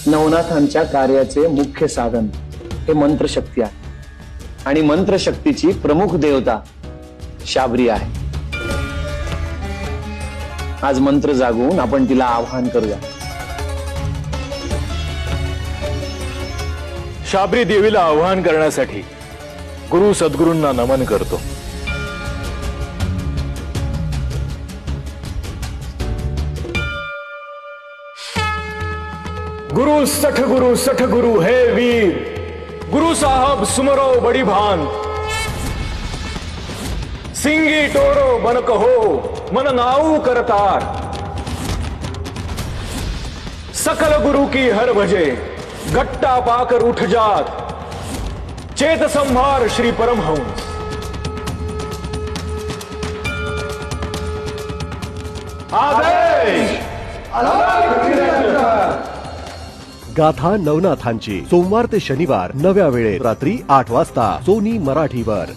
नवनाथांच्या कार्याचे मुख्य साधन हे मंत्रशक्ती आहे आणि मंत्रशक्तीची प्रमुख देवता शाबरी आहे। आज मंत्र जागून आपण तिला आवाहन करूया। शाबरी देवीला आवाहन करण्यासाठी गुरु सद्गुरूंना नमन करतो। गुरु सठ गुरु है वीर, गुरु साहब सुमरो बड़ी भान, सिंगी टोरो बन कहो मन नाऊ करतार, सकल गुरु की हर भजे गट्टा पाकर उठ जात, चेत संभार श्री परमहंस। आदेश। गाथा नवनाथांची सोमवार ते शनिवार नव्या वेळेत रात्री 8 वाजता सोनी मराठीवर।